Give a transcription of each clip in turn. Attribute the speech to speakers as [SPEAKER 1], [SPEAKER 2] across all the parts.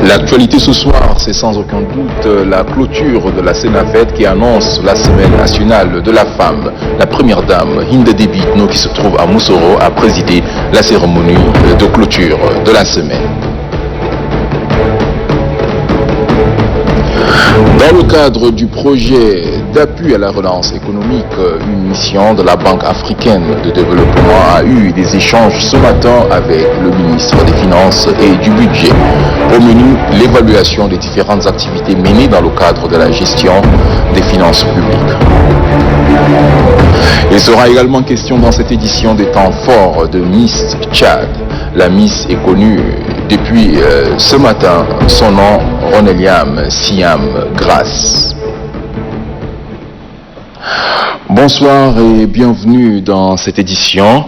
[SPEAKER 1] L'actualité ce soir, c'est sans aucun doute la clôture de la Sénafed qui annonce la Semaine nationale de la femme. La première dame, Hinde Déby Itno, qui se trouve à Moussoro, a présidé la cérémonie de clôture de la semaine. Dans le cadre du projet d'appui à la relance économique, une mission de la Banque africaine de développement a eu des échanges ce matin avec le ministre des Finances et du Budget. Au menu, l'évaluation des différentes activités menées dans le cadre de la gestion des finances publiques. Il sera également question dans cette édition des temps forts de Miss Tchad. La Miss est connue depuis ce matin, son nom, Roneliam Siam Grace. Bonsoir et bienvenue dans cette édition.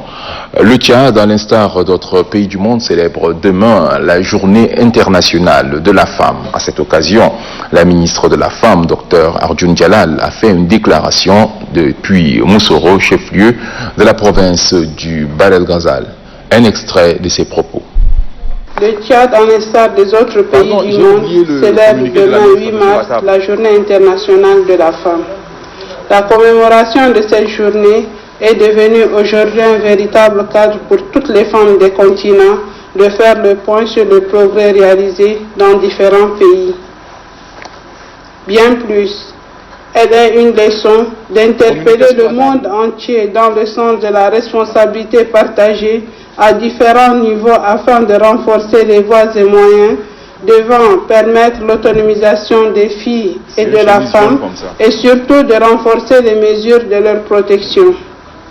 [SPEAKER 1] Le Tchad, à l'instar d'autres pays du monde, célèbre demain la journée internationale de la femme. À cette occasion, la ministre de la Femme, Dr Arjun Jalal, a fait une déclaration depuis Moussoro, chef-lieu de la province du Bahr el Ghazal. Un extrait de ses propos.
[SPEAKER 2] Le Tchad, à l'instar des autres pays du monde, célèbre demain 8 mars la journée internationale de la femme. La commémoration de cette journée est devenue aujourd'hui un véritable cadre pour toutes les femmes des continents de faire le point sur le progrès réalisé dans différents pays. Bien plus, elle est une leçon d'interpeller le monde entier dans le sens de la responsabilité partagée à différents niveaux afin de renforcer les voies et moyens devant permettre l'autonomisation des filles et de la femme et surtout de renforcer les mesures de leur protection.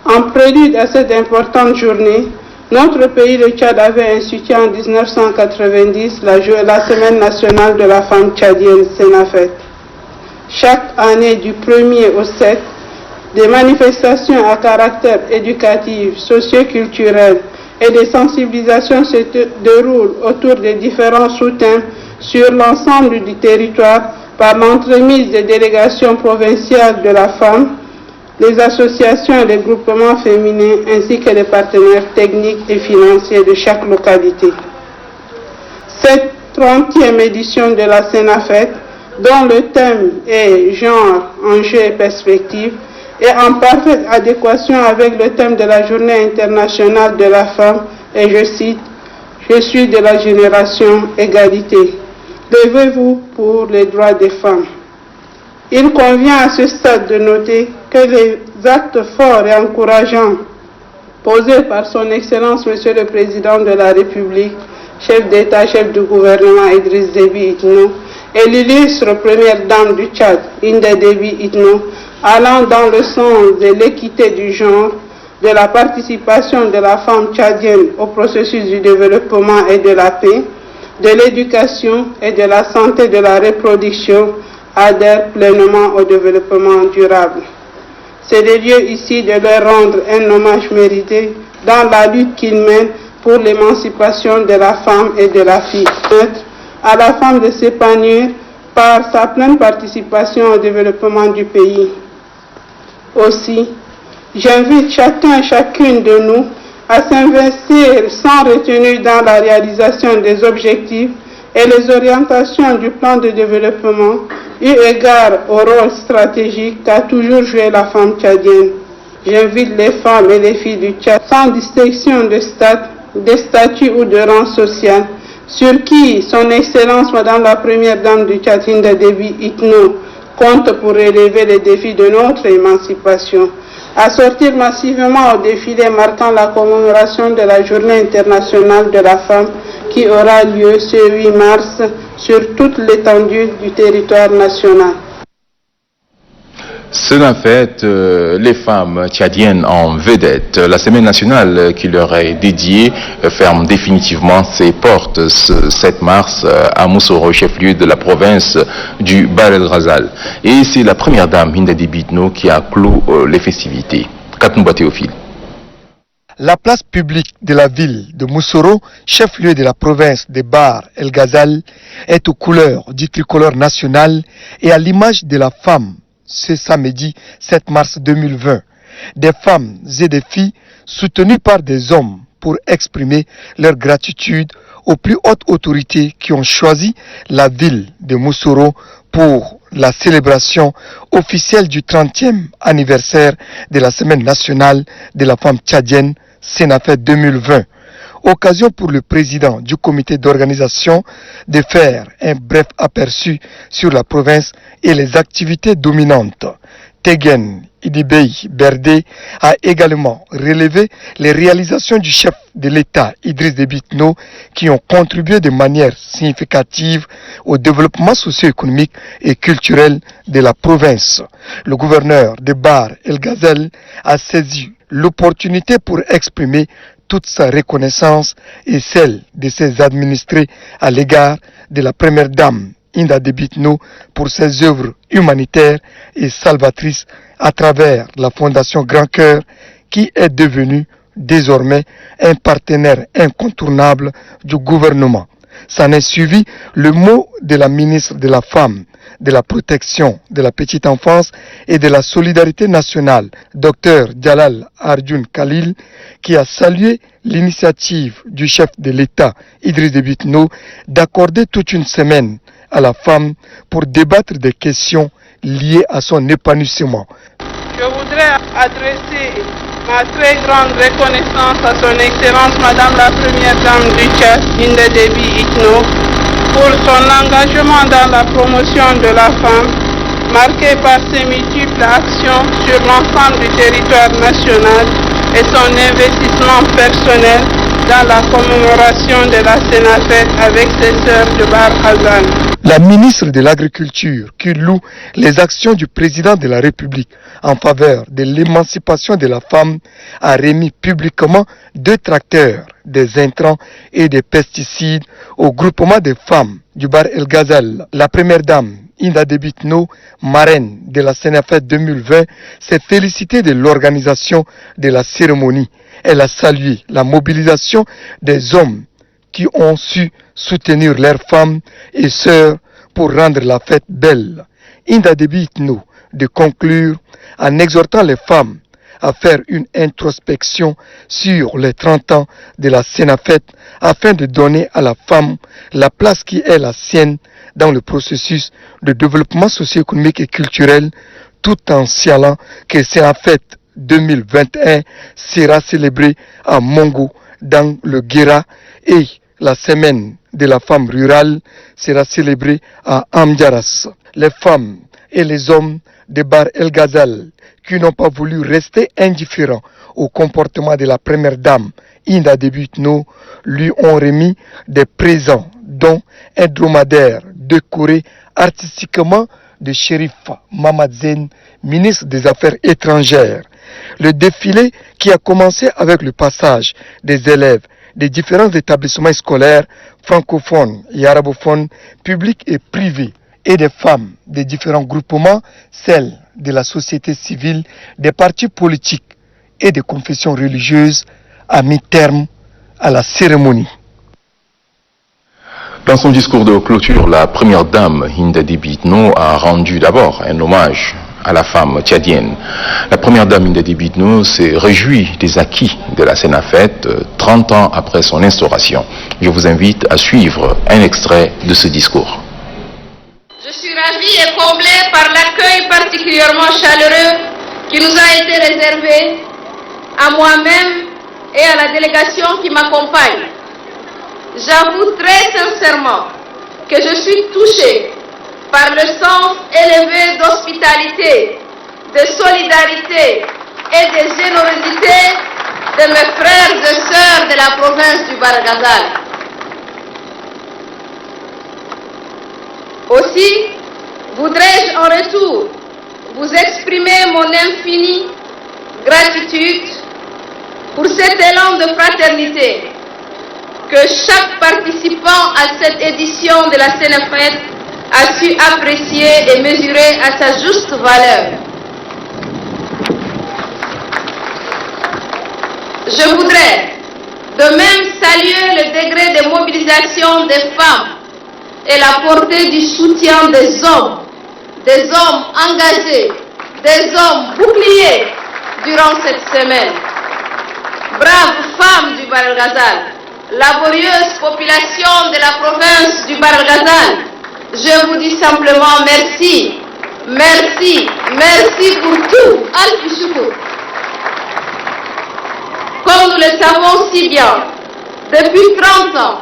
[SPEAKER 2] En prélude à cette importante journée, notre pays, le Tchad, avait institué en 1990 la Semaine nationale de la femme tchadienne, Sénafed. Chaque année du 1er au 7, des manifestations à caractère éducatif, socio-culturel et des sensibilisations se déroulent autour des différents sous-thèmes sur l'ensemble du territoire par l'entremise des délégations provinciales de la femme, les associations et les groupements féminins ainsi que les partenaires techniques et financiers de chaque localité. Cette 30e édition de la Sénafed, dont le thème est genre, enjeux et perspectives, est en parfaite adéquation avec le thème de la Journée internationale de la femme, et je cite, « Je suis de la génération égalité. Levez-vous pour les droits des femmes ». Il convient à ce stade de noter que les actes forts et encourageants posés par son Excellence Monsieur le Président de la République, chef d'État, chef du gouvernement Idriss Déby Itno, et l'illustre première dame du Tchad, Hinde Déby Itno, allant dans le sens de l'équité du genre, de la participation de la femme tchadienne au processus du développement et de la paix, de l'éducation et de la santé de la reproduction, adhèrent pleinement au développement durable. C'est le lieu ici de leur rendre un hommage mérité dans la lutte qu'ils mènent pour l'émancipation de la femme et de la fille. À la femme de s'épanouir par sa pleine participation au développement du pays. Aussi, j'invite chacun et chacune de nous à s'investir sans retenue dans la réalisation des objectifs et les orientations du plan de développement, eu égard au rôle stratégique qu'a toujours joué la femme tchadienne. J'invite les femmes et les filles du Tchad, sans distinction de statut ou de rang social, sur qui son Excellence Madame la Première Dame du Tchad, Hinde Déby Itno, compte pour relever les défis de notre émancipation, à sortir massivement au défilé marquant la commémoration de la Journée internationale de la femme qui aura lieu ce 8 mars sur toute l'étendue du territoire national.
[SPEAKER 1] Senafed, les femmes tchadiennes en vedette. La semaine nationale qui leur est dédiée ferme définitivement ses portes ce 7 mars à Moussoro, chef-lieu de la province du Bahr El Ghazal. Et c'est la première dame, Hinda Debitno, qui a clos les festivités. Katnouba Théophile.
[SPEAKER 3] La place publique de la ville de Moussoro, chef-lieu de la province de Bahr El Ghazal, est aux couleurs du tricolore national et à l'image de la femme. Ce samedi 7 mars 2020, des femmes et des filles soutenues par des hommes pour exprimer leur gratitude aux plus hautes autorités qui ont choisi la ville de Moussoro pour la célébration officielle du 30e anniversaire de la Semaine nationale de la femme tchadienne Senafed 2020. Occasion pour le président du comité d'organisation de faire un bref aperçu sur la province et les activités dominantes. Tegen Idibey Berdé a également relevé les réalisations du chef de l'État Idriss Déby Itno qui ont contribué de manière significative au développement socio-économique et culturel de la province. Le gouverneur de Bahr El Ghazal a saisi l'opportunité pour exprimer toute sa reconnaissance et celle de ses administrés à l'égard de la première dame Hinda Déby Itno pour ses œuvres humanitaires et salvatrices à travers la Fondation Grand Cœur qui est devenue désormais un partenaire incontournable du gouvernement. S'en est suivi le mot de la ministre de la Femme, de la Protection de la Petite Enfance et de la Solidarité Nationale, Dr Jalal Arjun Khalil, qui a salué l'initiative du chef de l'État, Idriss Déby Itno, d'accorder toute une semaine à la femme pour débattre des questions liées à son épanouissement.
[SPEAKER 2] Je voudrais adresser ma très grande reconnaissance à son Excellence Madame la Première Dame du Tchad, Hinda Déby Itno, pour son engagement dans la promotion de la femme, marqué par ses multiples actions sur l'ensemble du territoire national et son investissement personnel dans la commémoration de la Senafed avec ses sœurs de Bahr El Ghazal.
[SPEAKER 3] La ministre de l'Agriculture, qui loue les actions du président de la République en faveur de l'émancipation de la femme, a remis publiquement 2 tracteurs, des intrants et des pesticides au groupement des femmes du Bahr El Ghazal. La première dame, Hinda Déby Itno, marraine de la Senafed 2020, s'est félicitée de l'organisation de la cérémonie. Elle a salué la mobilisation des hommes qui ont su soutenir leurs femmes et sœurs pour rendre la fête belle. Hinda Déby Itno de conclure en exhortant les femmes à faire une introspection sur les 30 ans de la Senafed afin de donner à la femme la place qui est la sienne dans le processus de développement socio-économique et culturel, tout en signalant que Senafed 2021 sera célébrée à Mongo dans le Guéra et la semaine de la femme rurale sera célébrée à Amdjaras. Les femmes et les hommes de Bahr El Ghazal qui n'ont pas voulu rester indifférents au comportement de la première dame Hinda Déby Itno lui ont remis des présents dont un dromadaire décoré artistiquement de Chérif Mamad Zen, ministre des Affaires étrangères. Le défilé qui a commencé avec le passage des élèves des différents établissements scolaires francophones et arabophones, publics et privés, et des femmes des différents groupements, celles de la société civile, des partis politiques et des confessions religieuses, a mis terme à la cérémonie.
[SPEAKER 1] Dans son discours de clôture, la première dame Hinda Déby Itno a rendu d'abord un hommage à la femme tchadienne. La première dame Hinda Déby Itno s'est réjouie des acquis de la Senafed 30 ans après son instauration. Je vous invite à suivre un extrait de ce discours.
[SPEAKER 4] Je suis ravie et comblée par l'accueil particulièrement chaleureux qui nous a été réservé à moi-même et à la délégation qui m'accompagne. J'avoue très sincèrement que je suis touchée par le sens élevé d'hospitalité, de solidarité et de générosité de mes frères et sœurs de la province du Bahr El Ghazal. Aussi, voudrais-je en retour vous exprimer mon infinie gratitude pour cet élan de fraternité que chaque participant à cette édition de la CENAFET a su apprécier et mesurer à sa juste valeur. Je voudrais de même saluer le degré de mobilisation des femmes et la portée du soutien des hommes engagés, des hommes boucliers durant cette semaine. Braves femmes du Bahr El Ghazal, laborieuse population de la province du Bahr El Ghazal, je vous dis simplement merci, merci, merci pour tout. Alfi Shukr. Comme nous le savons si bien, depuis 30 ans,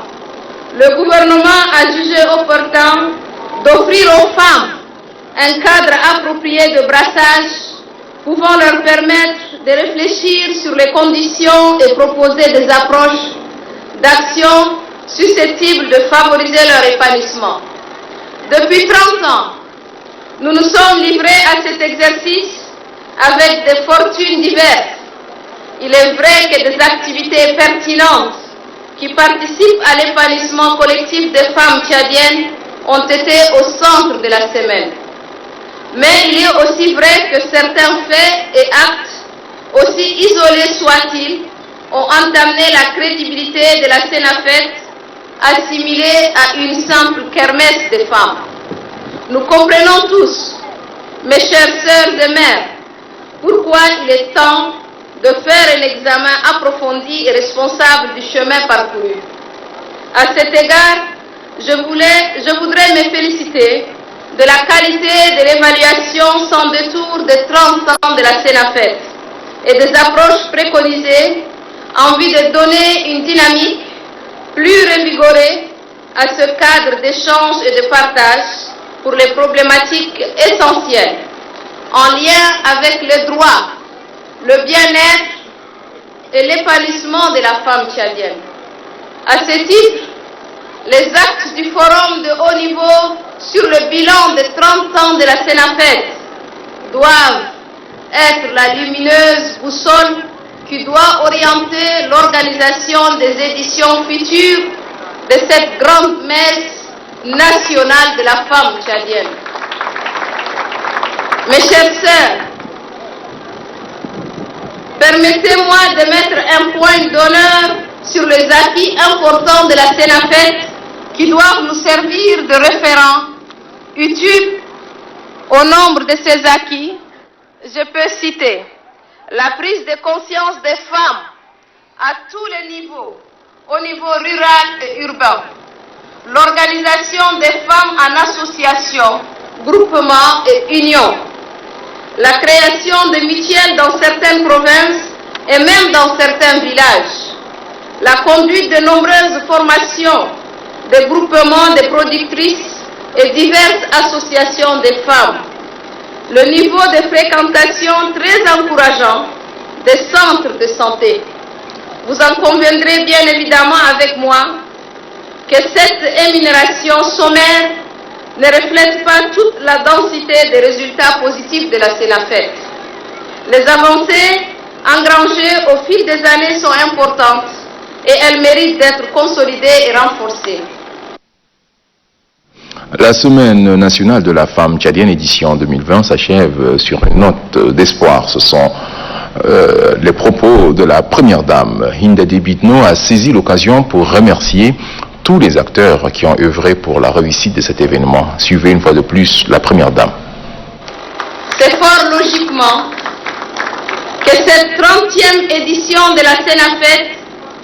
[SPEAKER 4] le gouvernement a jugé opportun d'offrir aux femmes un cadre approprié de brassage pouvant leur permettre de réfléchir sur les conditions et proposer des approches d'action susceptibles de favoriser leur épanouissement. Depuis 30 ans, nous nous sommes livrés à cet exercice avec des fortunes diverses. Il est vrai que des activités pertinentes qui participent à l'épanouissement collectif des femmes tchadiennes ont été au centre de la semaine. Mais il est aussi vrai que certains faits et actes, aussi isolés soient-ils, ont entamé la crédibilité de la CENAFET, assimilée à une simple kermesse des femmes. Nous comprenons tous, mes chères sœurs et mères, pourquoi il est temps de faire un examen approfondi et responsable du chemin parcouru. À cet égard, je voudrais me féliciter de la qualité de l'évaluation sans détour des 30 ans de la CENAFET et des approches préconisées en vue de donner une dynamique plus revigorée à ce cadre d'échange et de partage pour les problématiques essentielles en lien avec les droits, le bien-être et l'épanouissement de la femme tchadienne. À ce titre, les actes du forum de haut niveau sur le bilan des 30 ans de la CENAFET doivent être la lumineuse boussole qui doit orienter l'organisation des éditions futures de cette grande messe nationale de la femme tchadienne. Mes chères sœurs, permettez-moi de mettre un point d'honneur sur les acquis importants de la CENAFET qui doivent nous servir de référent utile. Au nombre de ces acquis, je peux citer la prise de conscience des femmes à tous les niveaux, au niveau rural et urbain, l'organisation des femmes en associations, groupements et unions, la création de mutuelles dans certaines provinces et même dans certains villages, la conduite de nombreuses formations, des groupements de productrices et diverses associations de femmes, le niveau de fréquentation très encourageant des centres de santé. Vous en conviendrez bien évidemment avec moi que cette énumération sommaire ne reflète pas toute la densité des résultats positifs de la CENAFET. Les avancées engrangées au fil des années sont importantes et elles méritent d'être consolidées et renforcées.
[SPEAKER 1] La Semaine nationale de la femme tchadienne édition 2020 s'achève sur une note d'espoir. Ce sont les propos de la première dame. Hinda Debitno a saisi l'occasion pour remercier tous les acteurs qui ont œuvré pour la réussite de cet événement. Suivez une fois de plus la première dame.
[SPEAKER 4] C'est fort logiquement que cette 30e édition de la CENAFET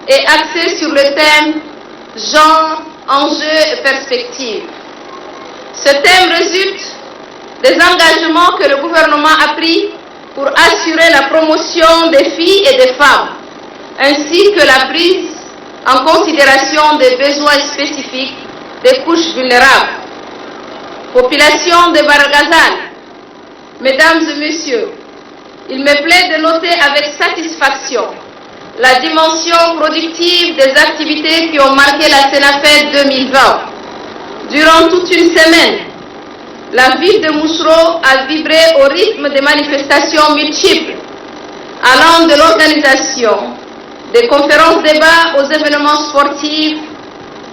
[SPEAKER 4] est axée sur le thème genre, enjeux et perspectives. Ce thème résulte des engagements que le gouvernement a pris pour assurer la promotion des filles et des femmes, ainsi que la prise en considération des besoins spécifiques des couches vulnérables. Population de Bahr El Ghazal, mesdames et messieurs, il me plaît de noter avec satisfaction la dimension productive des activités qui ont marqué la CENAFET 2020. Durant toute une semaine, la ville de Moussoro a vibré au rythme des manifestations multiples, allant de l'organisation des conférences-débats aux événements sportifs,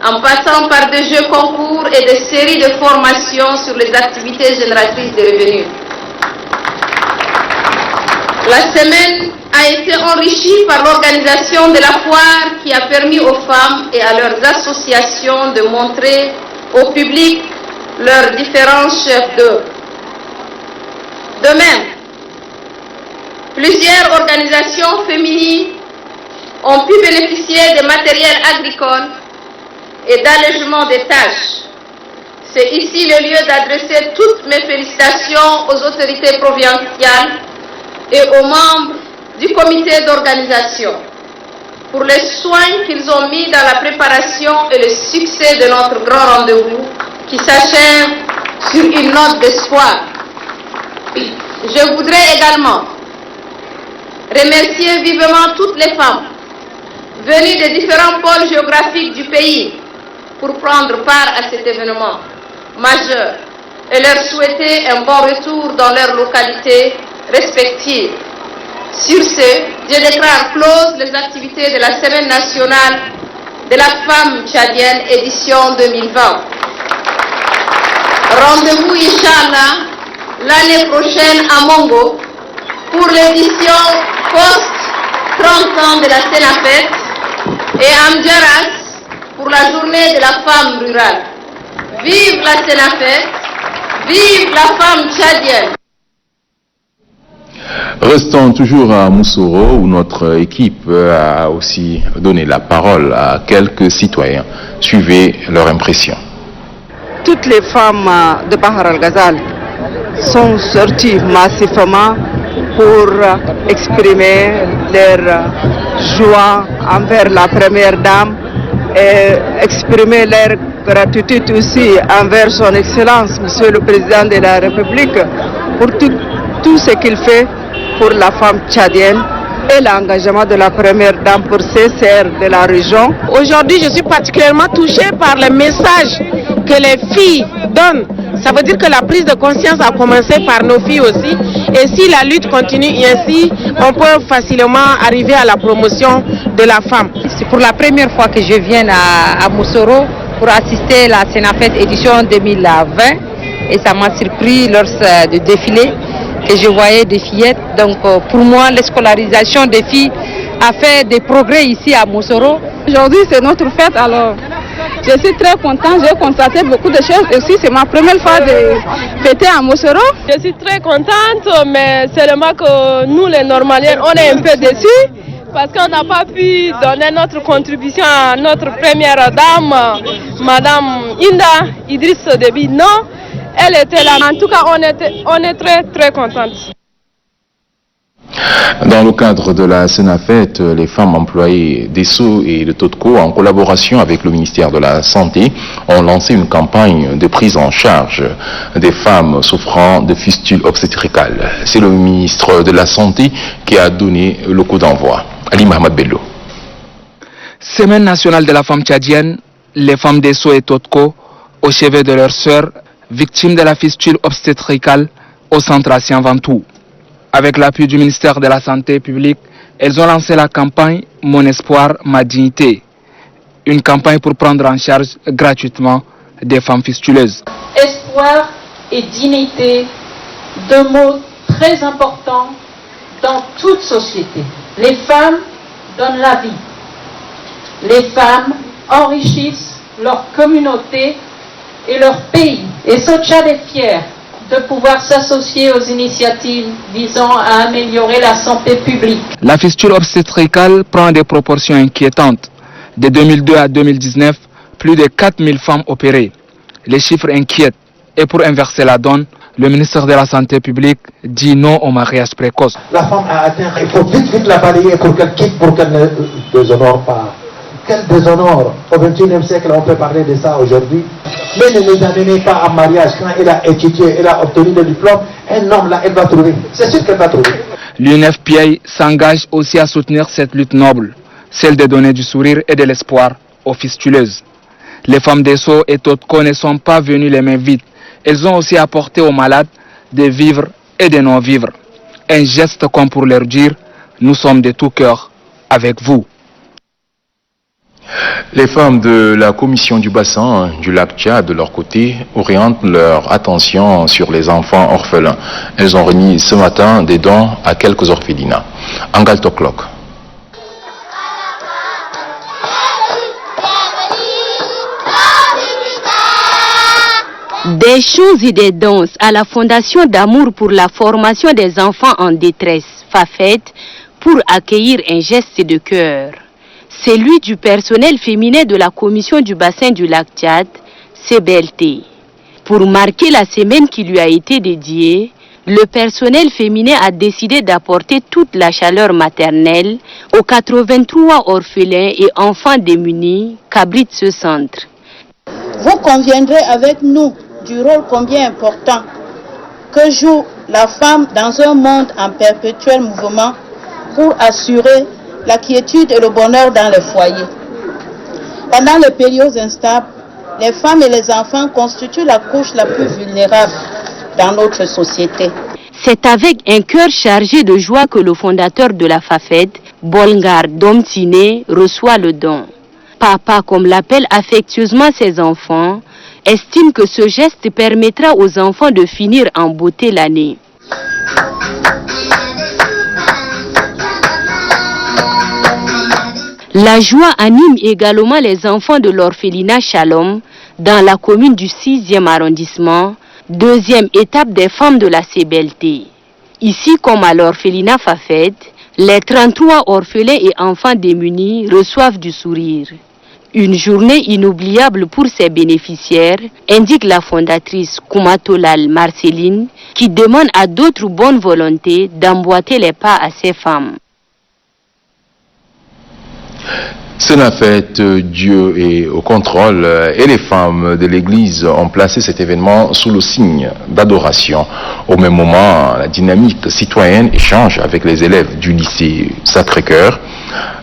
[SPEAKER 4] en passant par des jeux concours et des séries de formations sur les activités génératrices de revenus. La semaine a été enrichie par l'organisation de la foire qui a permis aux femmes et à leurs associations de montrer au public leurs différents chefs d'œuvre. De même, plusieurs organisations féminines ont pu bénéficier de matériel agricole et d'allègement des tâches. C'est ici le lieu d'adresser toutes mes félicitations aux autorités provinciales et aux membres du comité d'organisation pour les soins qu'ils ont mis dans la préparation et le succès de notre grand rendez-vous qui s'achève sur une note d'espoir. Je voudrais également remercier vivement toutes les femmes venues des différents pôles géographiques du pays pour prendre part à cet événement majeur et leur souhaiter un bon retour dans leurs localités respectives. Sur ce, je déclare close les activités de la Semaine nationale de la femme tchadienne édition 2020. Rendez-vous, Inch'Allah, l'année prochaine à Mongo pour l'édition post-30 ans de la Sénafet et à Mdjaras pour la journée de la femme rurale. Vive la Sénafet, vive la femme tchadienne.
[SPEAKER 1] Restons toujours à Moussoro où notre équipe a aussi donné la parole à quelques citoyens. Suivez leur impression.
[SPEAKER 5] Toutes les femmes de Bahar al-Ghazal sont sorties massivement pour exprimer leur joie envers la première dame et exprimer leur gratitude aussi envers son Excellence, Monsieur le Président de la République, pour tout ce qu'il fait pour la femme tchadienne et l'engagement de la première dame pour ses sœurs de la région.
[SPEAKER 6] Aujourd'hui, je suis particulièrement touchée par le message que les filles donnent. Ça veut dire que la prise de conscience a commencé par nos filles aussi. Et si la lutte continue ainsi, on peut facilement arriver à la promotion de la femme.
[SPEAKER 7] C'est pour la première fois que je viens à Moussoro pour assister à la Sénafet édition 2020. Et ça m'a surpris lors du défilé que je voyais des fillettes. Donc pour moi, l'escolarisation des filles a fait des progrès ici à Moussoro.
[SPEAKER 2] Aujourd'hui, c'est notre fête, alors je suis très contente. J'ai constaté beaucoup de choses. Aussi, c'est ma première fois de fêter à Moussoro.
[SPEAKER 6] Je suis très contente, mais seulement que nous, les Normaliens, on est un peu déçus parce qu'on n'a pas pu donner notre contribution à notre première dame, Madame Inda Idriss Déby. Non, elle était là. En tout cas, on est très, très contente.
[SPEAKER 1] Dans le cadre de la Sénafet, les femmes employées d'Esso et de Totco, en collaboration avec le ministère de la Santé, ont lancé une campagne de prise en charge des femmes souffrant de fistules obstétricales. C'est le ministre de la Santé qui a donné le coup d'envoi. Ali Mohamed Bello.
[SPEAKER 8] Semaine nationale de la femme tchadienne, les femmes d'Esso et Totco, au chevet de leurs sœurs, victimes de la fistule obstétricale, au centre Assien Ventoux. Avec l'appui du ministère de la Santé publique, elles ont lancé la campagne « Mon espoir, ma dignité ». Une campagne pour prendre en charge gratuitement des femmes fistuleuses.
[SPEAKER 9] Espoir et dignité, deux mots très importants dans toute société. Les femmes donnent la vie. Les femmes enrichissent leur communauté et leur pays. Et ce Tchad est fier de pouvoir s'associer aux initiatives visant à améliorer la santé publique.
[SPEAKER 8] La fistule obstétricale prend des proportions inquiétantes. De 2002 à 2019, plus de 4000 femmes opérées. Les chiffres inquiètent. Et pour inverser la donne, le ministère de la Santé publique dit non au mariage précoce.
[SPEAKER 10] La femme a atteint, il faut vite la balayer pour qu'elle quitte, pour qu'elle ne déshonore pas. Quel déshonneur! Au XXIe siècle, on peut parler de ça aujourd'hui. Mais ne nous amenez pas en mariage. Quand elle a étudié, elle a obtenu le diplôme, un homme là, elle va trouver. C'est sûr qu'elle va trouver.
[SPEAKER 8] L'UNFPA s'engage aussi à soutenir cette lutte noble, celle de donner du sourire et de l'espoir aux fistuleuses. Les femmes d'Esso et Totco ne sont pas venues les mains vides. Elles ont aussi apporté aux malades des vivres et des non-vivres. Un geste comme pour leur dire, nous sommes de tout cœur avec vous.
[SPEAKER 1] Les femmes de la commission du bassin du lac Tchad, de leur côté, orientent leur attention sur les enfants orphelins. Elles ont remis ce matin des dons à quelques orphelinats. Angal Toklok.
[SPEAKER 11] Des chants et des danses à la Fondation d'amour pour la formation des enfants en détresse, FAFED, pour accueillir un geste de cœur. Celui du personnel féminin de la commission du bassin du lac Tchad, CBLT. Pour marquer la semaine qui lui a été dédiée, le personnel féminin a décidé d'apporter toute la chaleur maternelle aux 83 orphelins et enfants démunis qu'abrite ce centre.
[SPEAKER 12] Vous conviendrez avec nous du rôle combien important que joue la femme dans un monde en perpétuel mouvement pour assurer la quiétude et le bonheur dans les foyers. Pendant les périodes instables, les femmes et les enfants constituent la couche la plus vulnérable dans notre société.
[SPEAKER 11] C'est avec un cœur chargé de joie que le fondateur de la FAFED, Bolngar Domtine, reçoit le don. Papa, comme l'appellent affectueusement ses enfants, estime que ce geste permettra aux enfants de finir en beauté l'année. La joie anime également les enfants de l'orphelinat Shalom dans la commune du 6e arrondissement, deuxième étape des femmes de la CBLT. Ici, comme à l'orphelinat Fafed, les 33 orphelins et enfants démunis reçoivent du sourire. Une journée inoubliable pour ses bénéficiaires, indique la fondatrice Koumatolal Marceline, qui demande à d'autres bonnes volontés d'emboîter les pas à ces femmes.
[SPEAKER 1] Senafet, Dieu est au contrôle et les femmes de l'église ont placé cet événement sous le signe d'adoration. Au même moment, la dynamique citoyenne échange avec les élèves du lycée Sacré-Cœur.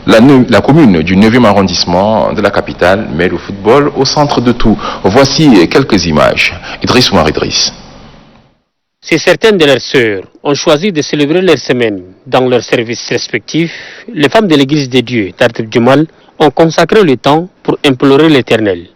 [SPEAKER 1] La commune du 9e arrondissement de la capitale met le football au centre de tout. Voici quelques images. Idriss Oumar Idriss.
[SPEAKER 13] Si certaines de leurs sœurs ont choisi de célébrer leur semaine dans leurs services respectifs, les femmes de l'église de Dieu d'Artib Djumal ont consacré le temps pour implorer l'Éternel.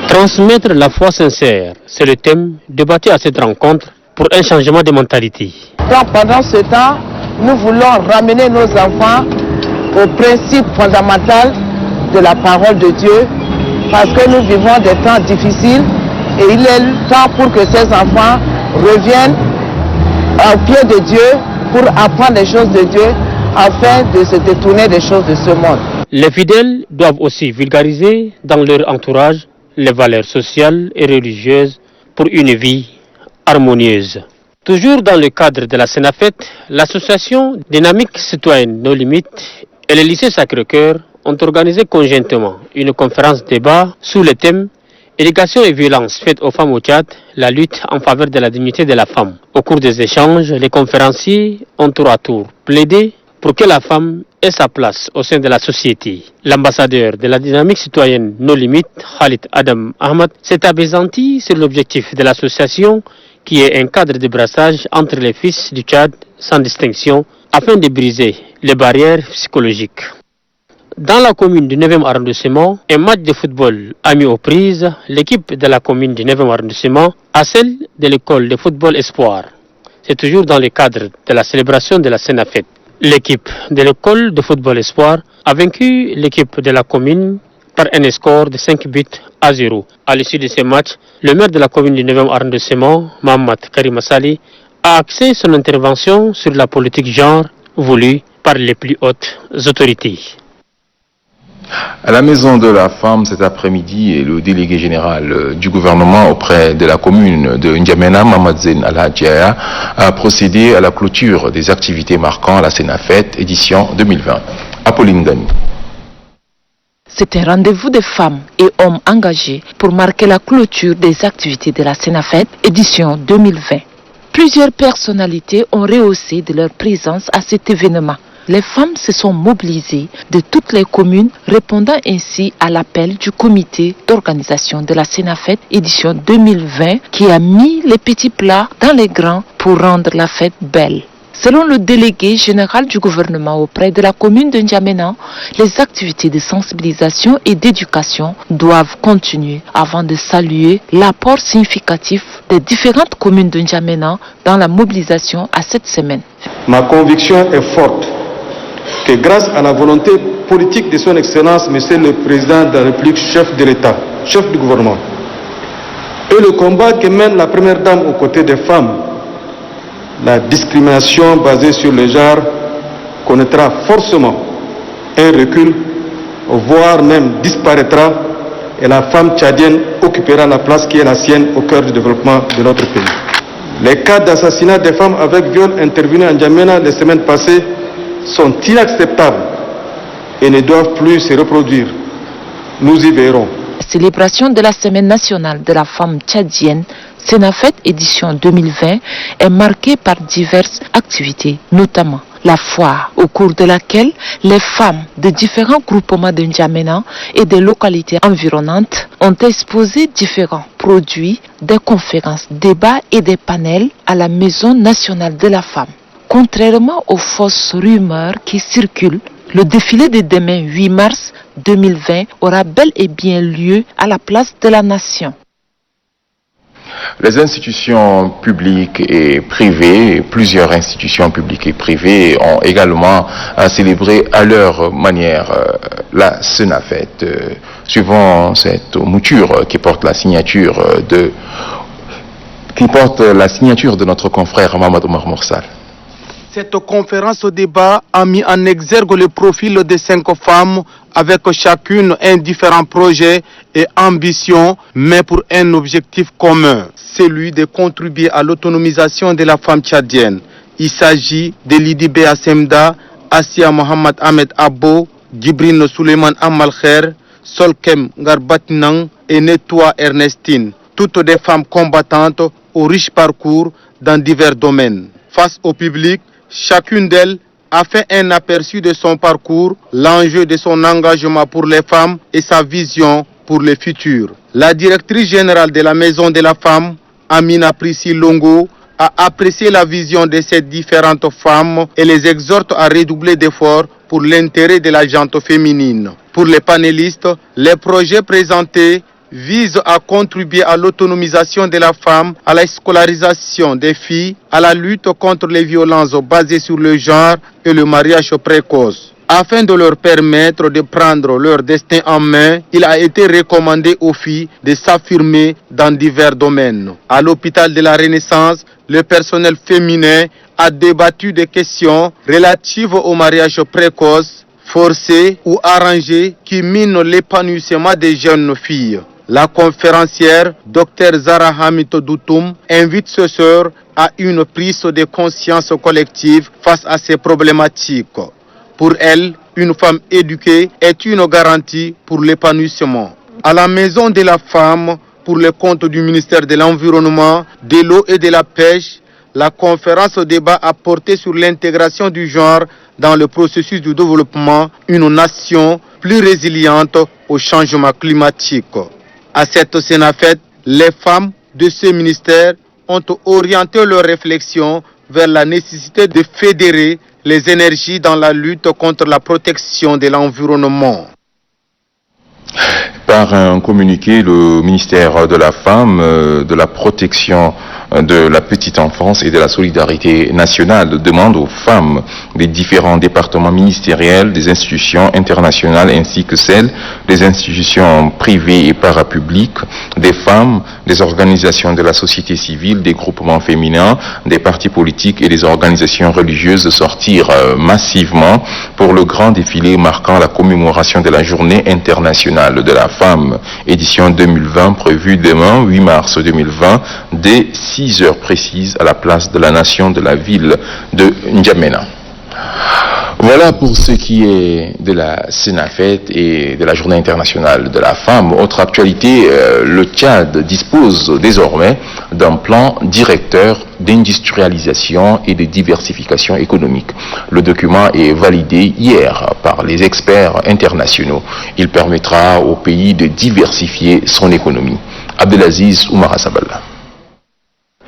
[SPEAKER 13] Transmettre la foi sincère, c'est le thème débattu à cette rencontre pour un changement de mentalité.
[SPEAKER 5] Donc pendant ce temps, nous voulons ramener nos enfants au principe fondamental de la parole de Dieu, parce que nous vivons des temps difficiles et il est le temps pour que ces enfants reviennent au pied de Dieu pour apprendre les choses de Dieu afin de se détourner des choses de ce monde.
[SPEAKER 13] Les fidèles doivent aussi vulgariser dans leur entourage les valeurs sociales et religieuses pour une vie harmonieuse. Toujours dans le cadre de la Senafet, l'association Dynamique Citoyenne No Limites et le lycée Sacré-Cœur ont organisé conjointement une conférence débat sous le thème « Éducation et violence faites aux femmes au Tchad, la lutte en faveur de la dignité de la femme ». Au cours des échanges, les conférenciers ont tour à tour plaidé pour que la femme ait sa place au sein de la société. L'ambassadeur de la Dynamique Citoyenne No Limites, Khalid Adam Ahmad, s'est apaisanti sur l'objectif de l'association qui est un cadre de brassage entre les fils du Tchad sans distinction afin de briser les barrières psychologiques. Dans la commune du 9e arrondissement, un match de football a mis aux prises l'équipe de la commune du 9e arrondissement à celle de l'école de football Espoir. C'est toujours dans le cadre de la célébration de la Senafet. L'équipe de l'école de football Espoir a vaincu l'équipe de la commune par un score de 5-0. À l'issue de ce match, le maire de la commune du 9e arrondissement, Mohamed Karim Assali, a axé son intervention sur la politique genre voulue par les plus hautes autorités.
[SPEAKER 1] À la Maison de la Femme cet après-midi, le délégué général du gouvernement auprès de la commune de N'Djamena, Mohamed Zen Al-Hadjaya, a procédé à la clôture des activités marquant la Senafet édition 2020. Apolline Gani.
[SPEAKER 14] C'est un rendez-vous de femmes et hommes engagés pour marquer la clôture des activités de la Senafet édition 2020. Plusieurs personnalités ont rehaussé de leur présence à cet événement. Les femmes se sont mobilisées de toutes les communes, répondant ainsi à l'appel du comité d'organisation de la Sénafête édition 2020 qui a mis les petits plats dans les grands pour rendre la fête belle. Selon le délégué général du gouvernement auprès de la commune de N'Djamena, les activités de sensibilisation et d'éducation doivent continuer avant de saluer l'apport significatif des différentes communes de N'Djamena dans la mobilisation à cette semaine.
[SPEAKER 15] Ma conviction est forte que grâce à la volonté politique de son Excellence, Monsieur le Président de la République, chef de l'État, chef du gouvernement, et le combat que mène la Première Dame aux côtés des femmes, la discrimination basée sur le genre connaîtra forcément un recul, voire même disparaîtra, et la femme tchadienne occupera la place qui est la sienne au cœur du développement de notre pays. Les cas d'assassinat des femmes avec viol intervenus en N'Djamena les semaines passées sont inacceptables et ne doivent plus se reproduire. Nous y verrons.
[SPEAKER 14] La célébration de la Semaine nationale de la femme tchadienne, Sénafête édition 2020, est marquée par diverses activités, notamment la foire, au cours de laquelle les femmes de différents groupements de N'Djamena et des localités environnantes ont exposé différents produits, des conférences, débats et des panels à la Maison nationale de la femme. Contrairement aux fausses rumeurs qui circulent, le défilé de demain 8 mars 2020 aura bel et bien lieu à la place de la Nation.
[SPEAKER 1] Les institutions publiques et privées, plusieurs institutions publiques et privées ont également célébré à leur manière la Sénafête, suivant cette mouture qui porte la signature de notre confrère Mohamed Omar Moursal.
[SPEAKER 16] Cette conférence au débat a mis en exergue le profil de 5 femmes avec chacune un différent projet et ambition, mais pour un objectif commun, celui de contribuer à l'autonomisation de la femme tchadienne. Il s'agit de Lidi Bea Semda, Assia Mohamed Ahmed Abbo, Djibrine Suleiman Amalkher, Solkem Garbatnang et Nettoa Ernestine, toutes des femmes combattantes au riche parcours dans divers domaines. Face au public, chacune d'elles a fait un aperçu de son parcours, l'enjeu de son engagement pour les femmes et sa vision pour le futur. La directrice générale de la Maison de la Femme, Amina Priscille Longo, a apprécié la vision de ces différentes femmes et les exhorte à redoubler d'efforts pour l'intérêt de la gente féminine. Pour les panélistes, les projets présentés vise à contribuer à l'autonomisation de la femme, à la scolarisation des filles, à la lutte contre les violences basées sur le genre et le mariage précoce. Afin de leur permettre de prendre leur destin en main, il a été recommandé aux filles de s'affirmer dans divers domaines. À l'hôpital de la Renaissance, le personnel féminin a débattu des questions relatives au mariage précoce, forcé ou arrangé qui minent l'épanouissement des jeunes filles. La conférencière Dr Zara Hamito Doutoum invite ses sœurs à une prise de conscience collective face à ces problématiques. Pour elle, une femme éduquée est une garantie pour l'épanouissement. À la Maison de la Femme, pour le compte du ministère de l'Environnement, de l'Eau et de la Pêche, la conférence débat a porté sur l'intégration du genre dans le processus du développement, une nation plus résiliente au changement climatique. À cette Sénafête, les femmes de ce ministère ont orienté leurs réflexions vers la nécessité de fédérer les énergies dans la lutte contre la protection de l'environnement.
[SPEAKER 1] Par un communiqué, le ministère de la Femme, de la Protection de la Petite Enfance et de la Solidarité nationale demande aux femmes des différents départements ministériels, des institutions internationales ainsi que celles des institutions privées et parapubliques, des femmes, des organisations de la société civile, des groupements féminins, des partis politiques et des organisations religieuses de sortir massivement pour le grand défilé marquant la commémoration de la Journée internationale de la femme, édition 2020 prévue demain 8 mars 2020 dès 6 heures précises à la place de la Nation de la ville de N'Djamena. Voilà pour ce qui est de la Sénafête et de la Journée internationale de la femme. Autre actualité, le Tchad dispose désormais d'un plan directeur d'industrialisation et de diversification économique. Le document est validé hier par les experts internationaux. Il permettra au pays de diversifier son économie. Abdelaziz Oumara Sabala.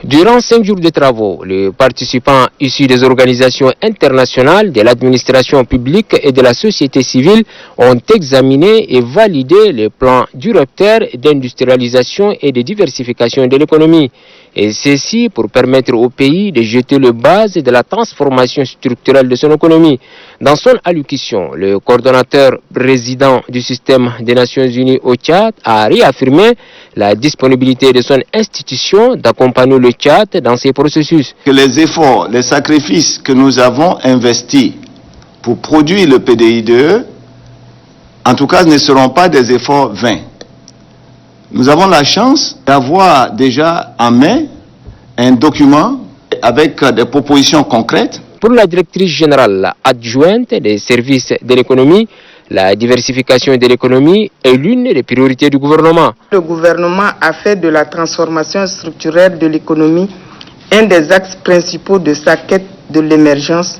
[SPEAKER 17] Durant 5 jours de travaux, les participants issus des organisations internationales, de l'administration publique et de la société civile ont examiné et validé les plans directeurs d'industrialisation et de diversification de l'économie. Et ceci pour permettre au pays de jeter les bases de la transformation structurelle de son économie. Dans son allocution, le coordonnateur président du système des Nations Unies au Tchad a réaffirmé la disponibilité de son institution d'accompagner le Tchad dans ces processus.
[SPEAKER 18] Que les efforts, les sacrifices que nous avons investis pour produire le PDI2, en tout cas, ne seront pas des efforts vains. Nous avons la chance d'avoir déjà en main un document avec des propositions concrètes.
[SPEAKER 17] Pour la directrice générale adjointe des services de l'économie, la diversification de l'économie est l'une des priorités du gouvernement.
[SPEAKER 5] Le gouvernement a fait de la transformation structurelle de l'économie un des axes principaux de sa quête de l'émergence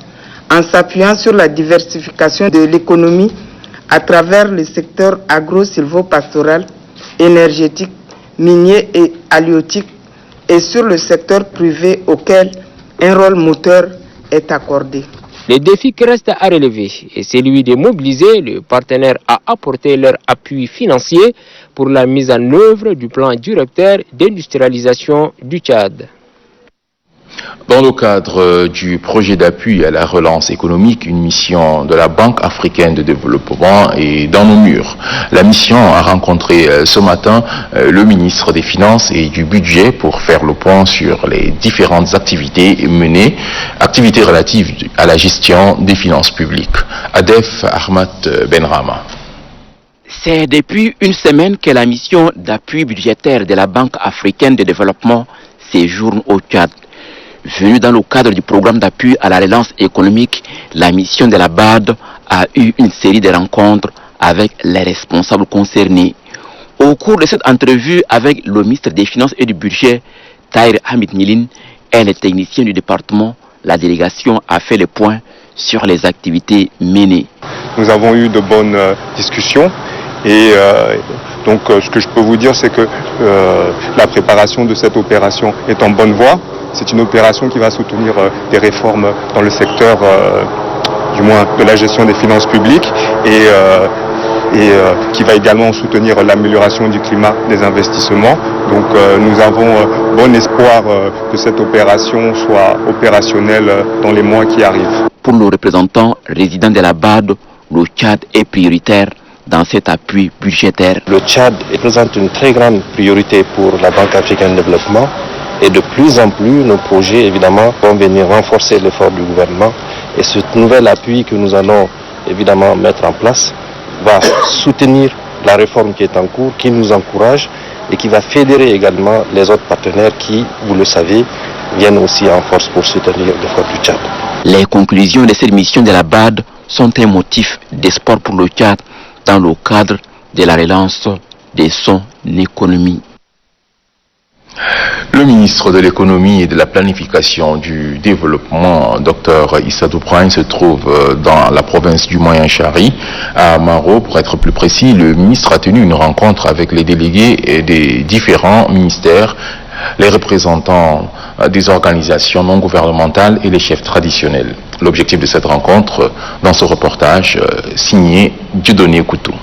[SPEAKER 5] en s'appuyant sur la diversification de l'économie à travers le secteur agro-silvopastoral, énergétique, minier et halieutique et sur le secteur privé auquel un rôle moteur est accordé.
[SPEAKER 17] Le défi qui reste à relever est celui de mobiliser les partenaires à apporter leur appui financier pour la mise en œuvre du plan directeur d'industrialisation du Tchad.
[SPEAKER 1] Dans le cadre du projet d'appui à la relance économique, une mission de la Banque africaine de développement est dans nos murs. La mission a rencontré ce matin le ministre des Finances et du Budget pour faire le point sur les différentes activités menées, activités relatives à la gestion des finances publiques. Adef Ahmad Benrama.
[SPEAKER 19] C'est depuis une semaine que la mission d'appui budgétaire de la Banque africaine de développement séjourne au Tchad. Venue dans le cadre du programme d'appui à la relance économique, la mission de la BAD a eu une série de rencontres avec les responsables concernés. Au cours de cette entrevue avec le ministre des Finances et du Budget, Tahir Hamid Nilin, et les techniciens du département, la délégation a fait le point sur les activités menées.
[SPEAKER 20] Nous avons eu de bonnes discussions et donc ce que je peux vous dire, c'est que la préparation de cette opération est en bonne voie. C'est une opération qui va soutenir des réformes dans le secteur, du moins de la gestion des finances publiques et qui va également soutenir l'amélioration du climat des investissements. Donc nous avons bon espoir que cette opération soit opérationnelle dans les mois qui arrivent.
[SPEAKER 19] Pour le représentant résident de la BAD, le Tchad est prioritaire dans cet appui budgétaire.
[SPEAKER 21] Le Tchad représente une très grande priorité pour la Banque africaine de développement. Et de plus en plus, nos projets, évidemment, vont venir renforcer l'effort du gouvernement. Et ce nouvel appui que nous allons, évidemment, mettre en place va soutenir la réforme qui est en cours, qui nous encourage et qui va fédérer également les autres partenaires qui, vous le savez, viennent aussi en force pour soutenir l'effort du Tchad.
[SPEAKER 19] Les conclusions de cette mission de la BAD sont un motif d'espoir pour le Tchad dans le cadre de la relance de son économie.
[SPEAKER 1] Le ministre de l'économie et de la planification du développement, Dr Issa Doubragne, se trouve dans la province du Moyen-Chari, à Maro. Pour être plus précis, le ministre a tenu une rencontre avec les délégués des différents ministères, les représentants des organisations non gouvernementales et les chefs traditionnels. L'objectif de cette rencontre, dans ce reportage signé Dieudonné Koutou.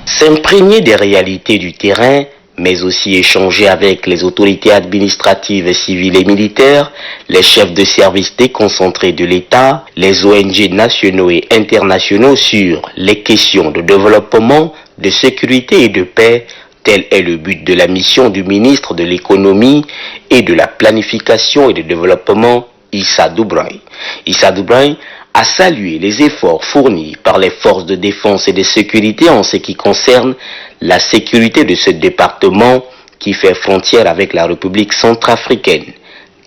[SPEAKER 22] S'imprégner des réalités du terrain, mais aussi échanger avec les autorités administratives, civiles et militaires, les chefs de services déconcentrés de l'État, les ONG nationaux et internationaux sur les questions de développement, de sécurité et de paix. Tel est le but de la mission du ministre de l'économie et de la planification et du développement, Issa Doubragne. Issa Doubragne a salué les efforts fournis par les forces de défense et de sécurité en ce qui concerne la sécurité de ce département qui fait frontière avec la République centrafricaine.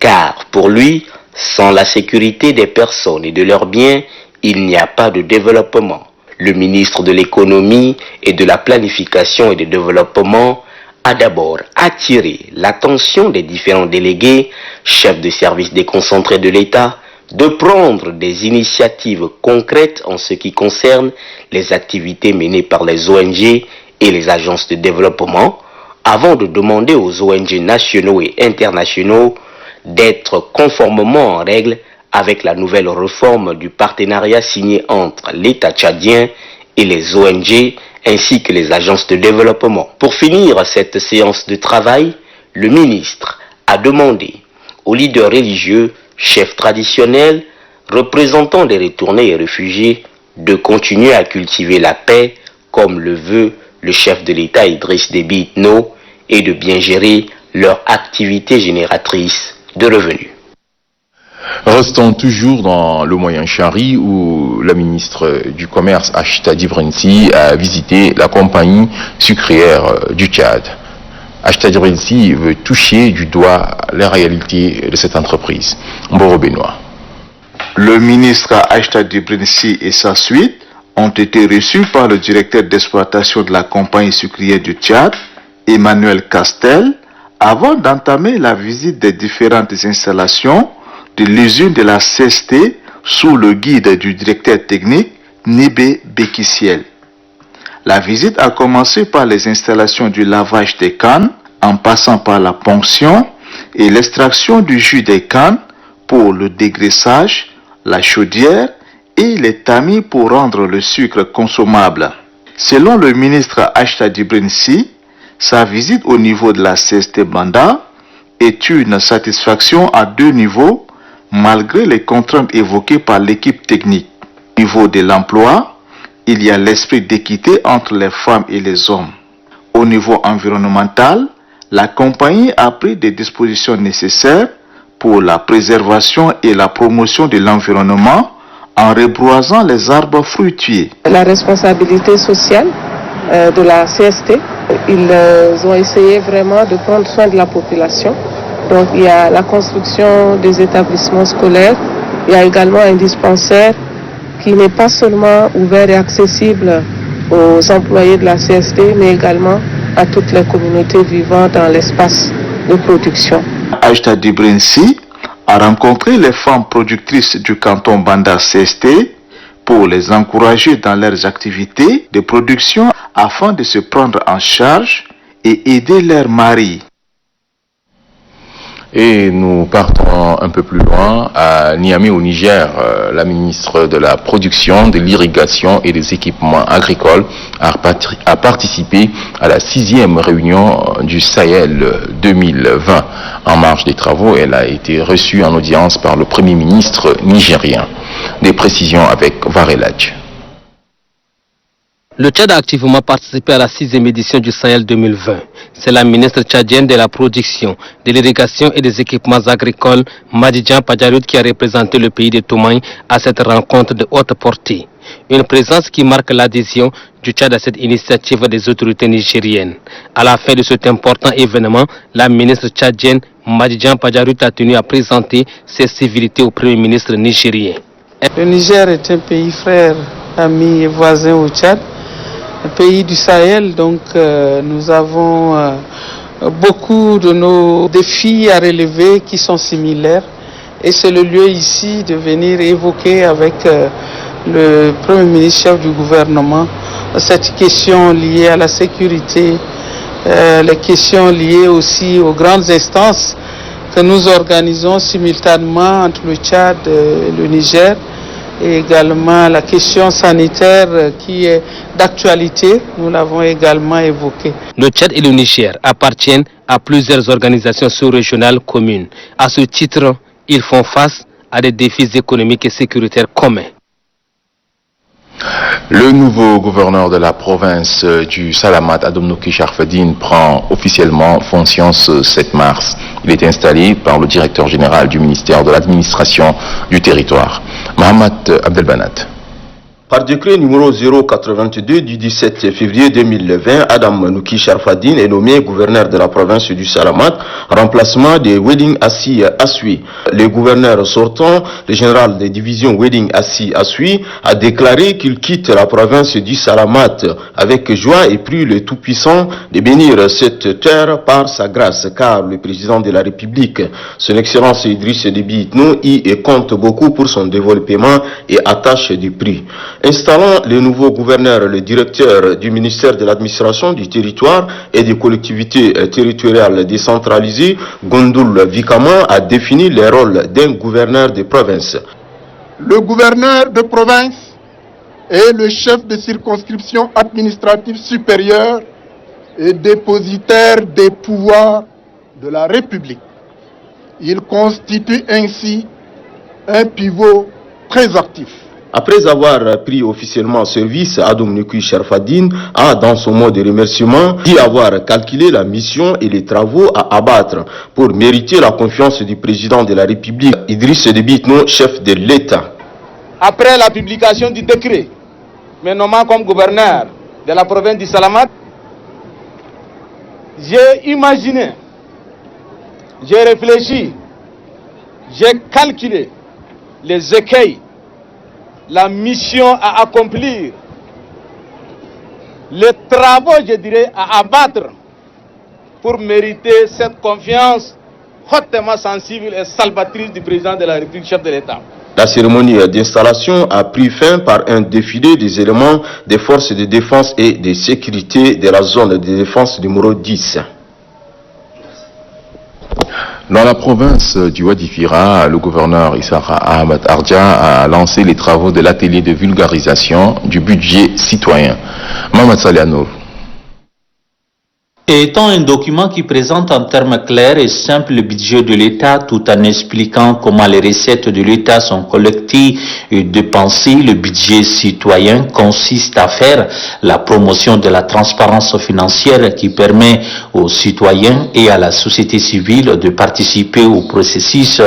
[SPEAKER 22] Car pour lui, sans la sécurité des personnes et de leurs biens, il n'y a pas de développement. Le ministre de l'économie et de la planification et du développement a d'abord attiré l'attention des différents délégués, chefs de service déconcentrés de l'État, de prendre des initiatives concrètes en ce qui concerne les activités menées par les ONG et les agences de développement, avant de demander aux ONG nationaux et internationaux d'être conformément en règle avec la nouvelle réforme du partenariat signé entre l'État tchadien et les ONG ainsi que les agences de développement. Pour finir cette séance de travail, le ministre a demandé aux leaders religieux, chefs traditionnels, représentants des retournés et réfugiés, de continuer à cultiver la paix comme le veut le chef de l'État Idriss Déby Itno et de bien gérer leur activité génératrice de revenus.
[SPEAKER 1] Restons toujours dans le Moyen-Chari où la ministre du Commerce Achta Dibrensi a visité la compagnie sucrière du Tchad. Achta Dibrensi veut toucher du doigt les réalités de cette entreprise. Mboro Benoît.
[SPEAKER 3] Le ministre Achta Dibrensi et sa suite ont été reçus par le directeur d'exploitation de la compagnie sucrière du Tchad, Emmanuel Castel, avant d'entamer la visite des différentes installations de l'usine de la CST sous le guide du directeur technique Nibé Bekissiel. La visite a commencé par les installations du lavage des cannes, en passant par la ponction et l'extraction du jus des cannes pour le dégraissage, la chaudière et les tamis pour rendre le sucre consommable. Selon le ministre Achta Dibrensi, sa visite au niveau de la CST Banda est une satisfaction à deux niveaux, malgré les contraintes évoquées par l'équipe technique. Au niveau de l'emploi, il y a l'esprit d'équité entre les femmes et les hommes. Au niveau environnemental, la compagnie a pris des dispositions nécessaires pour la préservation et la promotion de l'environnement en rebroisant les arbres fruitiers.
[SPEAKER 4] La responsabilité sociale de la CST, ils ont essayé vraiment de prendre soin de la population. Donc il y a la construction des établissements scolaires, il y a également un dispensaire qui n'est pas seulement ouvert et accessible aux employés de la CST, mais également à toutes les communautés vivant dans l'espace de production.
[SPEAKER 3] Achta Dibrensi a rencontré les femmes productrices du canton Banda CST pour les encourager dans leurs activités de production afin de se prendre en charge et aider leurs maris.
[SPEAKER 1] Et nous partons un peu plus loin, à Niamey au Niger. La ministre de la Production, de l'Irrigation et des Équipements Agricoles a participé à la 6e réunion du Sahel 2020. En marge des travaux, elle a été reçue en audience par le Premier ministre nigérien. Des précisions avec Varelaj.
[SPEAKER 13] Le Tchad a activement participé à la 6e édition du Sahel 2020. C'est la ministre tchadienne de la Production, de l'Irrigation et des Équipements Agricoles, Madidjan Padjaroud, qui a représenté le pays de Toumaï à cette rencontre de haute portée. Une présence qui marque l'adhésion du Tchad à cette initiative des autorités nigériennes. À la fin de cet important événement, la ministre tchadienne Madidjan Padjaroud a tenu à présenter ses civilités au Premier ministre nigérien.
[SPEAKER 4] Le Niger est un pays frère, ami et voisin au Tchad. Un pays du Sahel, donc nous avons beaucoup de nos défis à relever qui sont similaires et c'est le lieu ici de venir évoquer avec le Premier ministre chef du gouvernement cette question liée à la sécurité, les questions liées aussi aux grandes instances que nous organisons simultanément entre le Tchad et le Niger. Et également la question sanitaire qui est d'actualité, nous l'avons également évoqué.
[SPEAKER 13] Le Tchad et le Niger appartiennent à plusieurs organisations sous-régionales communes. À ce titre, ils font face à des défis économiques et sécuritaires communs.
[SPEAKER 1] Le nouveau gouverneur de la province du Salamat, Adomnoki Sharfedine, prend officiellement fonction ce 7 mars. Il est installé par le directeur général du ministère de l'administration du territoire, Mohamed Abdelbanat.
[SPEAKER 2] Par décret numéro 082 du 17 février 2020, Adam Nouki Sharfadine est nommé gouverneur de la province du Salamat, en remplacement de Wedding Assi Asui. Le gouverneur sortant, le général de division Wedding Assi Asui, a déclaré qu'il quitte la province du Salamat avec joie et prie le Tout-Puissant de bénir cette terre par sa grâce, car le président de la République, son Excellence Idriss Déby Itno, y compte beaucoup pour son développement et attache du prix. Installant le nouveau gouverneur, le directeur du ministère de l'administration du territoire et des collectivités territoriales décentralisées, Gondoul Vikama, a défini les rôles d'un gouverneur de province.
[SPEAKER 7] Le gouverneur de province est le chef de circonscription administrative supérieure et dépositaire des pouvoirs de la République. Il constitue ainsi un pivot très actif.
[SPEAKER 2] Après avoir pris officiellement service, Adam Nouki Sharfadine a, dans son mot de remerciement, dit avoir calculé la mission et les travaux à abattre pour mériter la confiance du président de la République, Idriss Déby Itno, chef de l'État.
[SPEAKER 23] Après la publication du décret me nommant comme gouverneur de la province du Salamat, j'ai imaginé, j'ai réfléchi, j'ai calculé les écueils, la mission à accomplir, les travaux, je dirais, à abattre pour mériter cette confiance hautement sensible et salvatrice du président de la République, chef de l'État.
[SPEAKER 2] La cérémonie d'installation a pris fin par un défilé des éléments des forces de défense et de sécurité de la zone de défense numéro 10.
[SPEAKER 1] Dans la province du Wadi-Fira, le gouverneur Issara Ahmed Ardja a lancé les travaux de l'atelier de vulgarisation du budget citoyen. Mohamed Salianour.
[SPEAKER 24] Étant un document qui présente en termes clairs et simples le budget de l'État tout en expliquant comment les recettes de l'État sont collectées et dépensées, le budget citoyen consiste à faire la promotion de la transparence financière qui permet aux citoyens et à la société civile de participer au processus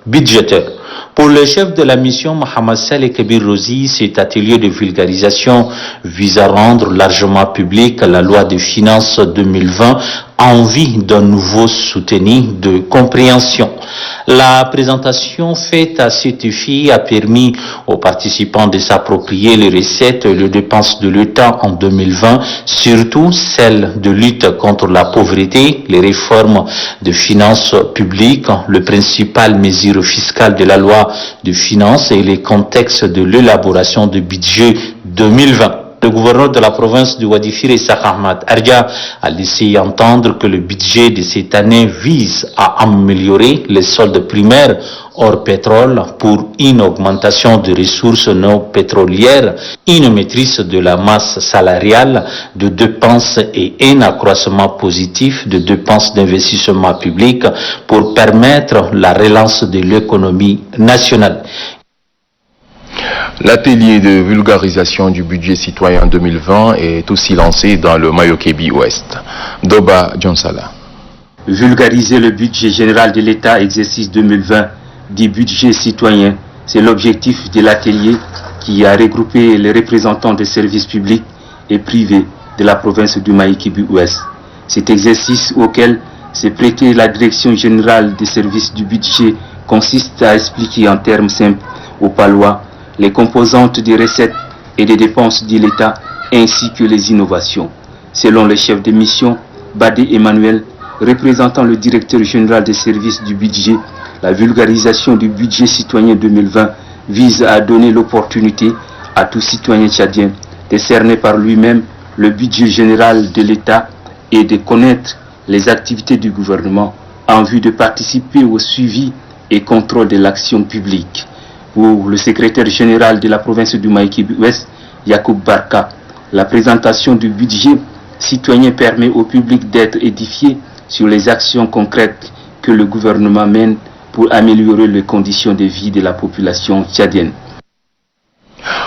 [SPEAKER 24] budgétaire. Pour le chef de la mission, Mohamed Saleh Kabir Rozi, cet atelier de vulgarisation vise à rendre largement public la loi de finances 2020 en vue d'un nouveau soutenu de compréhension. La présentation faite à cet effet a permis aux participants de s'approprier les recettes et les dépenses de l'État en 2020, surtout celles de lutte contre la pauvreté, les réformes de finances publiques, le principal mesure fiscale de la loi de finances et les contextes de l'élaboration du budget 2020. Le gouverneur de la province du Wadi-Fira, Issa Ahmed Ardja, a laissé entendre que le budget de cette année vise à améliorer les soldes primaires hors pétrole pour une augmentation des ressources non pétrolières, une maîtrise de la masse salariale de dépenses et un accroissement positif de dépenses d'investissement public pour permettre la relance de l'économie nationale.
[SPEAKER 1] L'atelier de vulgarisation du budget citoyen 2020 est aussi lancé dans le Mayo-Kébi Ouest. Doba Djonsala.
[SPEAKER 25] Vulgariser le budget général de l'État exercice 2020 du budget citoyen, c'est l'objectif de l'atelier qui a regroupé les représentants des services publics et privés de la province du Mayo-Kébi Ouest. Cet exercice auquel s'est prêté la direction générale des services du budget consiste à expliquer en termes simples aux Palois les composantes des recettes et des dépenses de l'État ainsi que les innovations. Selon le chef de mission, Badé Emmanuel, représentant le directeur général des services du budget, la vulgarisation du budget citoyen 2020 vise à donner l'opportunité à tout citoyen tchadien de cerner par lui-même le budget général de l'État et de connaître les activités du gouvernement en vue de participer au suivi et contrôle de l'action publique. Pour le secrétaire général de la province du Mayo-Kébi Ouest, Yacoub Barka, la présentation du budget citoyen permet au public d'être édifié sur les actions concrètes que le gouvernement mène pour améliorer les conditions de vie de la population tchadienne.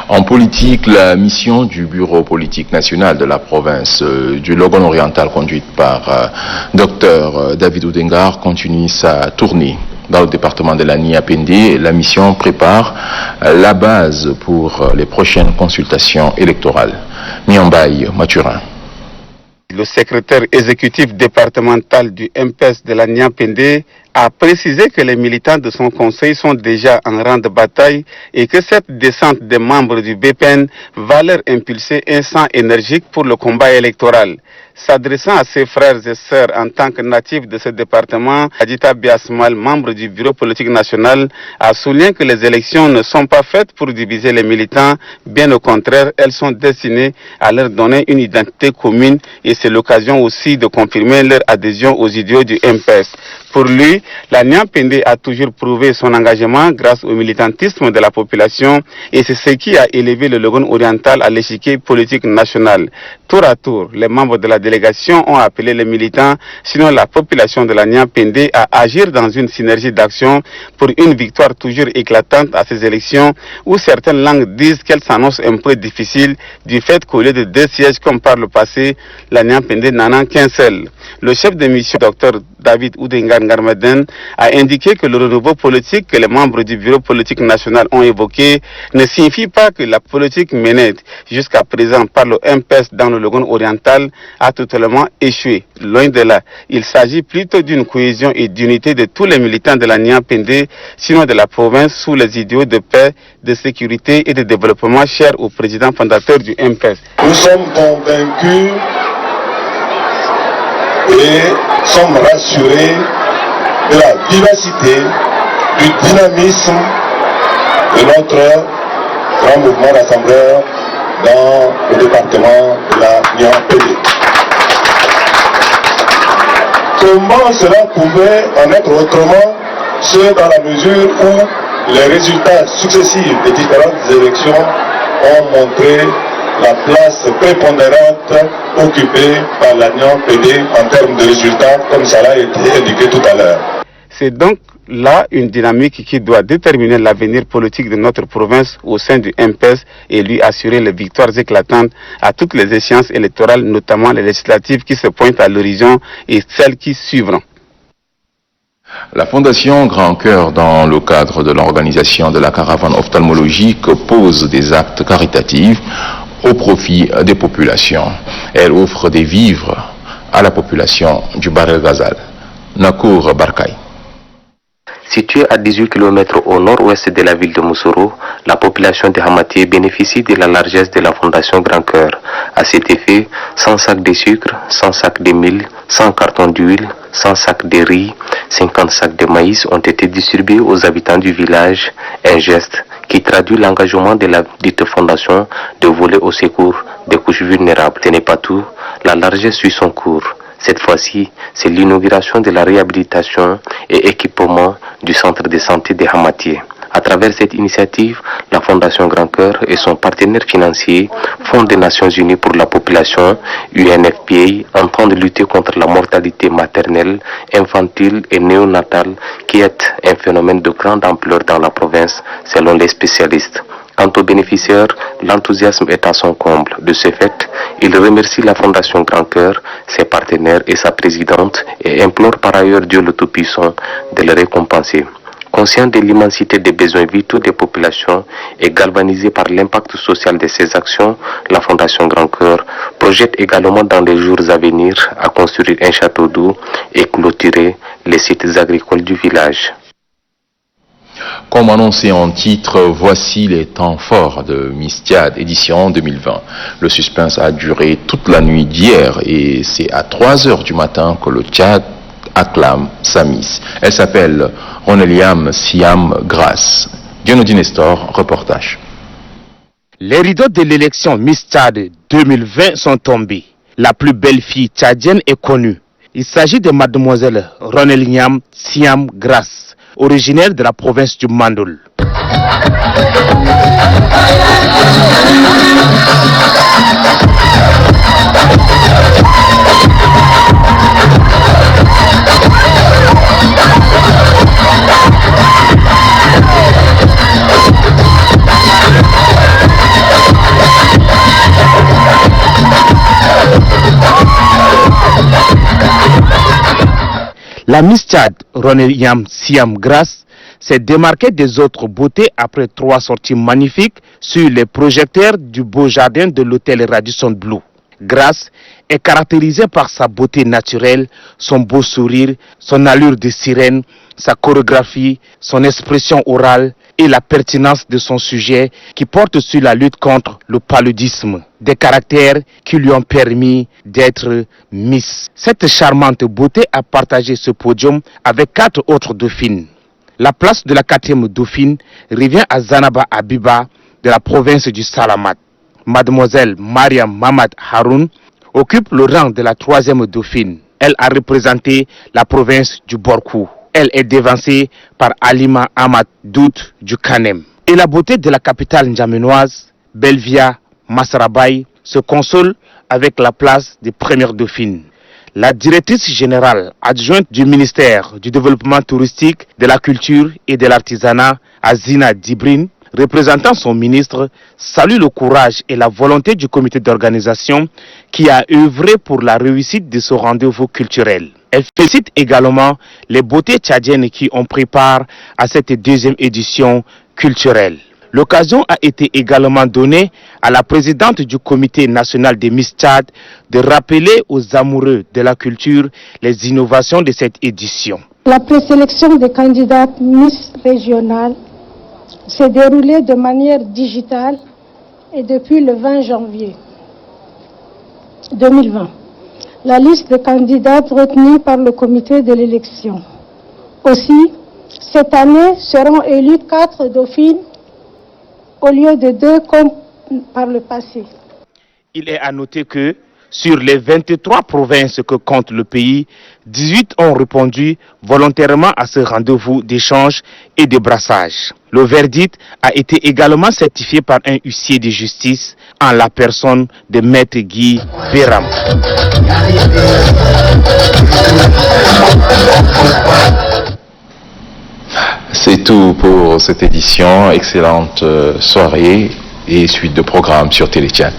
[SPEAKER 1] En politique, la mission du Bureau politique national de la province du Logone oriental conduite par Dr David Oudengar continue sa tournée. dans le département de la Niapende. La mission prépare la base pour les prochaines consultations électorales. Niambaye Mathurin.
[SPEAKER 6] Le secrétaire exécutif départemental du MPS de la Niapende a précisé que les militants de son conseil sont déjà en rang de bataille et que cette descente des membres du BPN va leur impulser un sang énergique pour le combat électoral. S'adressant à ses frères et sœurs en tant que natifs de ce département, Adita Biasmal, membre du bureau politique national, a souligné que les élections ne sont pas faites pour diviser les militants, bien au contraire, elles sont destinées à leur donner une identité commune et c'est l'occasion aussi de confirmer leur adhésion aux idéaux du MPS. Pour lui, la Niapende a toujours prouvé son engagement grâce au militantisme de la population et c'est ce qui a élevé le Logone oriental à l'échiquier politique national. Tour à tour, les membres de la délégation ont appelé les militants, sinon la population de la Niapende, à agir dans une synergie d'action pour une victoire toujours éclatante à ces élections où certaines langues disent qu'elles s'annoncent un peu difficiles du fait qu'au lieu de 2 sièges comme par le passé, la Niapende n'en a qu'un seul. Le chef de mission, Dr David Oudengan Garmaden, a indiqué que le renouveau politique que les membres du bureau politique national ont évoqué ne signifie pas que la politique menée jusqu'à présent par le MPS dans le Logone oriental a totalement échoué. Loin de là, il s'agit plutôt d'une cohésion et d'unité de tous les militants de la Niapende, sinon de la province, sous les idéaux de paix, de sécurité et de développement chers au président fondateur du MPS.
[SPEAKER 8] Nous sommes convaincus et sommes rassurés de la vivacité, du dynamisme de notre grand mouvement rassembleur dans le département de la Niapende. Comment cela pouvait en être autrement, c'est dans la mesure où les résultats successifs des différentes élections ont montré la place prépondérante occupée par la Niapende en termes de résultats, comme ça a été indiqué tout à l'heure.
[SPEAKER 6] C'est donc là une dynamique qui doit déterminer l'avenir politique de notre province au sein du MPS et lui assurer les victoires éclatantes à toutes les échéances électorales, notamment les législatives qui se pointent à l'horizon et celles qui suivront.
[SPEAKER 1] La Fondation Grand Cœur, dans le cadre de l'organisation de la caravane ophtalmologique, pose des actes caritatifs au profit des populations. Elle offre des vivres à la population du Bahr Ghazal. Nakour Barkay.
[SPEAKER 9] Située à 18 km au nord-ouest de la ville de Moussoro, la population de Hamatié bénéficie de la largesse de la Fondation Grand Cœur. À cet effet, 100 sacs de sucre, 100 sacs de mil, 100 cartons d'huile, 100 sacs de riz, 50 sacs de maïs ont été distribués aux habitants du village, un geste qui traduit l'engagement de la dite fondation de voler au secours des couches vulnérables. Ce n'est pas tout, la largesse suit son cours. Cette fois-ci, c'est l'inauguration de la réhabilitation et équipement du centre de santé de Hamatié. À travers cette initiative, la Fondation Grand Cœur et son partenaire financier, Fonds des Nations Unies pour la population, UNFPA, entendent lutter contre la mortalité maternelle, infantile et néonatale qui est un phénomène de grande ampleur dans la province, selon les spécialistes. Quant aux bénéficiaires, l'enthousiasme est à son comble. De ce fait, il remercie la Fondation Grand Cœur, ses partenaires et sa présidente et implore par ailleurs Dieu le Tout-Puissant de les récompenser. Conscient de l'immensité des besoins vitaux des populations et galvanisé par l'impact social de ces actions, la Fondation Grand Cœur projette également dans les jours à venir à construire un château d'eau et clôturer les sites agricoles du village.
[SPEAKER 1] Comme annoncé en titre, voici les temps forts de Miss Tchad édition 2020. Le suspense a duré toute la nuit d'hier et c'est à 3h du matin que le Tchad acclame sa Miss. Elle s'appelle Roneliam Siam Grace. Dionodi Nestor, reportage.
[SPEAKER 10] Les rideaux de l'élection Miss Tchad 2020 sont tombés. La plus belle fille tchadienne est connue. Il s'agit de mademoiselle Roneliam Siam Grace, originaire de la province du Mandoul. La Miss Tchad, Roneliam Siam Grace, s'est démarquée des autres beautés après 3 sorties magnifiques sur les projecteurs du beau jardin de l'hôtel Radisson Blu. Grace est caractérisée par sa beauté naturelle, son beau sourire, son allure de sirène, sa chorégraphie, son expression orale et la pertinence de son sujet qui porte sur la lutte contre le paludisme. Des caractères qui lui ont permis d'être Miss. Cette charmante beauté a partagé ce podium avec 4 autres dauphines. La place de la 4e dauphine revient à Zanaba Abiba de la province du Salamat. Mademoiselle Mariam Mamad Haroun occupe le rang de la 3e dauphine. Elle a représenté la province du Borkou. Elle est devancée par Alima Ahmad Dout du Kanem. Et la beauté de la capitale ndjamenoise, Belvia Masrabaye, se console avec la place des premières dauphines. La directrice générale adjointe du ministère du développement touristique, de la culture et de l'artisanat, Azina Dibrin, représentant son ministre, salue le courage et la volonté du comité d'organisation qui a œuvré pour la réussite de ce rendez-vous culturel. Elle félicite également les beautés tchadiennes qui ont pris part à cette 2e édition culturelle. L'occasion a été également donnée à la présidente du comité national des Miss Tchad de rappeler aux amoureux de la culture les innovations de cette édition.
[SPEAKER 11] La présélection des candidates Miss régionales s'est déroulée de manière digitale et depuis le 20 janvier 2020. La liste des candidates retenues par le comité de l'élection. Aussi, cette année seront élues 4 dauphines au lieu de 2 comme par le passé.
[SPEAKER 10] Il est à noter que sur les 23 provinces que compte le pays, 18 ont répondu volontairement à ce rendez-vous d'échange et de brassage. Le verdict a été également certifié par un huissier de justice en la personne de Maître Guy Véram.
[SPEAKER 1] C'est tout pour cette édition. Excellente soirée et suite de programme sur Télé Tchad.